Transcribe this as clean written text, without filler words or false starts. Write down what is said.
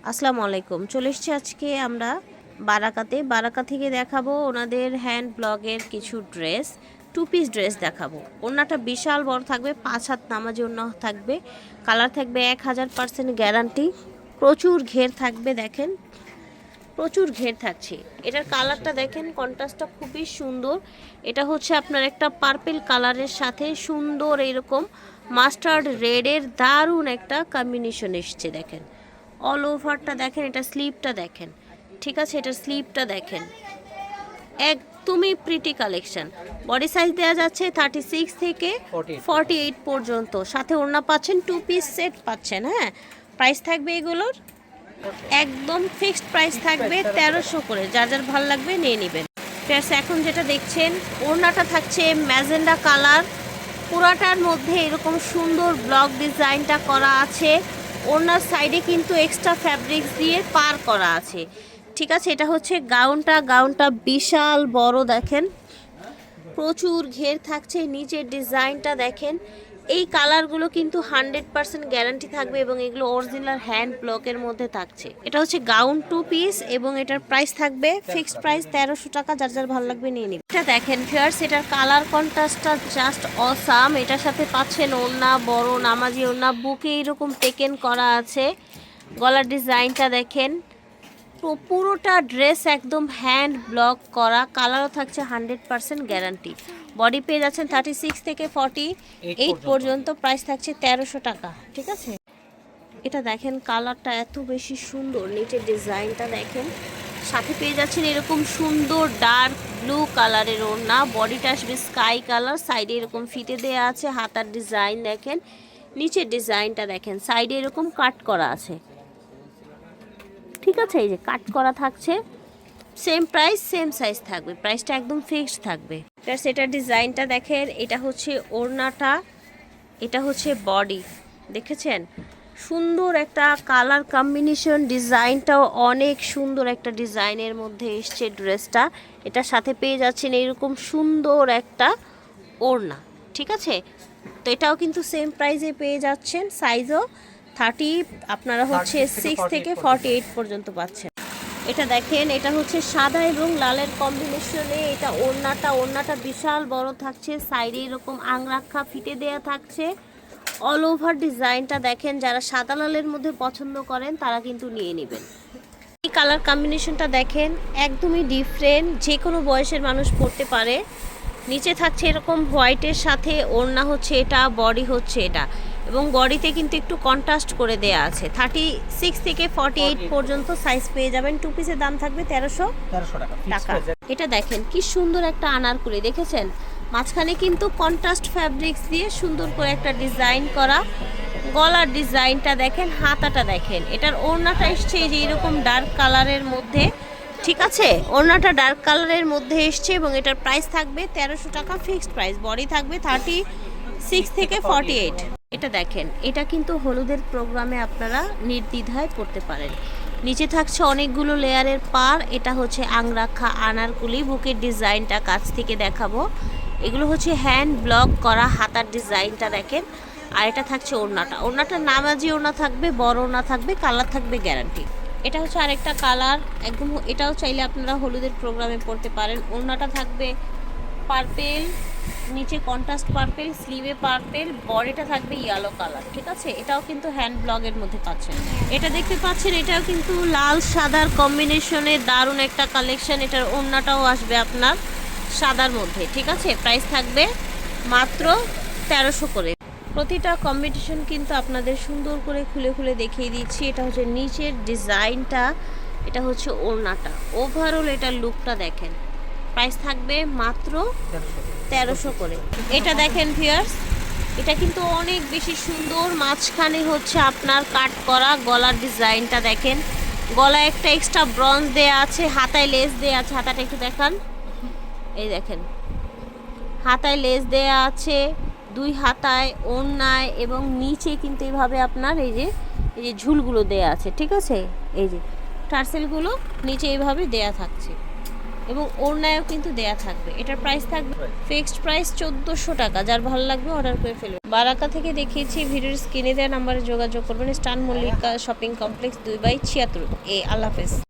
আসসালামু আলাইকুম। চলে এসেছি আজকে আমরা বারাকা থেকে দেখাবো ওনাদের হ্যান্ড ব্লগের কিছু ড্রেস, টু পিস ড্রেস দেখাবো। ওড়নাটা বিশাল বড় থাকবে, 5 হাত নামাজি ওড়না থাকবে, কালার থাকবে 1000% গ্যারান্টি, প্রচুর ঘের থাকবে। দেখেন প্রচুর ঘের থাকছে। এটার কালারটা দেখেন, কন্ট্রাস্টটা খুবই সুন্দর। এটা হচ্ছে আপনার একটা পার্পল কালারের সাথে সুন্দর এরকম মাস্টার্ড রেডের দারুণ একটা কম্বিনেশন এসছে। দেখেন অল ওভারটা দেখেন, এটা স্লিভটা দেখেন, ঠিক আছে, এটা স্লিভটা দেখেন, একদমই প্রিটি কালেকশন। বডি সাইজ দেওয়া যাচ্ছে 36 থেকে 48 পর্যন্ত, সাথে ওড়না পাচ্ছেন, টু পিস সেট পাচ্ছেন। হ্যাঁ, প্রাইস থাকবে এগুলোর একদম ফিক্সড প্রাইস থাকবে 1300 করে। যার যার ভালো লাগবে নিয়ে নেবেন। প্লাস এখন যেটা দেখছেন, ওড়নাটা থাকছে ম্যাজেন্ডা কালার, পুরাটার মধ্যে এরকম সুন্দর ব্লক ডিজাইনটা করা আছে। ওড়নার সাইডে কিন্তু এক্সট্রা ফ্যাব্রিক্স দিয়ে পার করা আছে, ঠিক আছে। এটা হচ্ছে গাউনটা বিশাল বড়, দেখেন প্রচুর ঘের থাকছে। নিচের ডিজাইনটা দেখেন, এই কালারগুলো কিন্তু 100% গ্যারান্টি থাকবে এবং এগুলো অরিজিনাল হ্যান্ড ব্লকের মধ্যে থাকছে। এটা হচ্ছে গাউন টু পিস এবং এটার প্রাইস থাকবে ফিক্সড প্রাইস 1300 টাকা। যার যার ভালো লাগবে নিয়ে নিন। এটা দেখেন ভিউয়ার্স, এটার কালার কন্ট্রাস্টটা জাস্ট অসাম। এটার সাথে পাচ্ছেন ওড়না, বড় নামাজি ওড়না, বুকে এরকম টেকেন করা আছে। গলার ডিজাইনটা দেখেন, পুরোটা ড্রেস একদম হ্যান্ড ব্লক করা, কালারও থাকছে 100% গ্যারান্টি। বডি পেয়ে যাচ্ছেন 36 থেকে 48 পর্যন্ত, প্রাইস থাকছে 1300 টাকা, ঠিক আছে। এটা দেখেন কালারটা এত বেশি সুন্দর, নিচের ডিজাইনটা দেখেন, সাথে পেয়ে যাচ্ছেন এরকম সুন্দর ডার্ক ব্লু কালারের ওড়না। বডিটা আসবে স্কাই কালার, সাইডে এরকম ফিতে দেওয়া আছে। হাতার ডিজাইন দেখেন, নিচের ডিজাইনটা দেখেন, সাইডে এরকম কাট করা আছে, ঠিক আছে। এই যে কাট করা থাকছে, সেম প্রাইস সেম সাইজ থাকবে, প্রাইসটা একদম ফিক্সড থাকবে। এটার ডিজাইনটা দেখেন, এটা হচ্ছে ওড়নাটা, এটা হচ্ছে বডি, দেখেছেন সুন্দর একটা কালার কম্বিনেশন। ডিজাইনটাও অনেক সুন্দর একটা ডিজাইনের মধ্যে এসছে ড্রেসটা। এটার সাথে পেয়ে যাচ্ছেন এরকম সুন্দর একটা ওড়না, ঠিক আছে। তো এটাও কিন্তু সেম প্রাইসে পেয়ে যাচ্ছেন। সাইজও 30, আপনারা হচ্ছে 6 থেকে 48 পর্যন্ত পাচ্ছেন। এটা দেখেন, এটা হচ্ছে সাদা এবং লালের কম্বিনেশনে। এটা ওড়নাটা বিশাল বড় থাকছে, সাইডে এরকম আংরাক্ষা ফিতে দেয়া থাকছে। অল ওভার ডিজাইনটা দেখেন, যারা সাদা লালের মধ্যে পছন্দ করেন তারা কিন্তু নিয়ে নেবেন। এই কালার কম্বিনেশনটা দেখেন, একদমই ডিফারেন্ট, যে কোনো বয়সের মানুষ পরতে পারে। নিচে থাকছে এরকম হোয়াইটের সাথে ওড়না হচ্ছে এটা, বডি হচ্ছে এটা, এবং বডিতে কিন্তু একটু কন্ট্রাস্ট করে দেয়া আছে। 36 থেকে 48 পর্যন্ত সাইজ পেয়ে যাবেন। টু পিসের দাম থাকবে 1300 টাকা। এটা দেখেন কি সুন্দর একটা আনারকলি, দেখেছেন মাঝখানে কিন্তু কন্ট্রাস্ট ফ্যাব্রিক্স দিয়ে সুন্দর করে একটা ডিজাইন করা। গলার ডিজাইনটা দেখেন, হাতাটা দেখেন। এটার ওড়নাটা এসছে এই যে এরকম ডার্ক কালারের মধ্যে, ঠিক আছে। ওড়নাটা ডার্ক কালারের মধ্যে এসছে এবং এটার প্রাইস থাকবে 1300 টাকা ফিক্সড প্রাইস। বডি থাকবে 36 থেকে 48। এটা দেখেন, এটা কিন্তু হলুদের প্রোগ্রামে আপনারা নির্দ্বিধায় পড়তে পারেন। নিচে থাকছে অনেকগুলো লেয়ারের পার। এটা হচ্ছে আংরাখা আনারকুলি, বুকের ডিজাইনটা কাছ থেকে দেখাবো। এগুলো হচ্ছে হ্যান্ড ব্লক করা, হাতার ডিজাইনটা দেখেন। আর এটা থাকছে ওড়নাটা নামাজি ওড়না থাকবে, বড় ওড়না থাকবে, কালার থাকবে গ্যারান্টি। এটা হচ্ছে আরেকটা কালার একদম, এটাও চাইলে আপনারা হলুদের প্রোগ্রামে পড়তে পারেন। ওড়নাটা থাকবে পার্পেল, নিচে কন্ট্রাস্ট পার্পেল, স্লিভে পার্পেল, বডিটা থাকবে ইয়েলো কালার, ঠিক আছে। এটাও কিন্তু হ্যান্ড ব্লগের মধ্যে পাচ্ছেন। এটা দেখতে পাচ্ছেন, এটাও কিন্তু লাল সাদার কম্বিনেশনে দারুণ একটা কালেকশন। এটার ওড়নাটাও আসবে আপনার সাদার মধ্যে, ঠিক আছে। প্রাইস থাকবে মাত্র 1300 করে। প্রতিটা কম্বিনেশন কিন্তু আপনাদের সুন্দর করে খুলে খুলে দেখিয়ে দিচ্ছি। এটা হচ্ছে নিচের ডিজাইনটা, এটা হচ্ছে ওড়নাটা, ওভারঅল এটার লুকটা দেখেন। প্রাইস থাকবে মাত্র 1300 করে। এটা দেখেন ভিউয়ার্স, এটা কিন্তু অনেক বেশি সুন্দর। মাঝখানে হচ্ছে আপনার কাট করা, গলার ডিজাইনটা দেখেন, গলায় একটা এক্সট্রা ব্রঞ্জ দেয়া আছে, হাতায় লেস দেয়া আছে। হাতাটা একটু দেখান, এই দেখেন হাতায় লেস দেয়া আছে, দুই হাতায়, ওড়নায় এবং নিচে কিন্তু এইভাবে আপনার এই যে ঝুলগুলো দেয়া আছে, ঠিক আছে। এই যে টার্সেলগুলো নিচে এইভাবে দেয়া থাকছে। এবং ওড়নায়ও কিন্তু দেয়া থাকবে। এটার প্রাইস থাকবে ফিক্সড প্রাইস 1400 টাকা। যার ভালো লাগবে অর্ডার করে ফেলবে। বারাকা থেকে দেখিয়েছি, ভিডিওর স্ক্রিনে দেওয়া নাম্বারে যোগাযোগ করবেন। স্টান মল্লিকা শপিং কমপ্লেক্স 2/76 এ। আল্লাহ হাফেজ।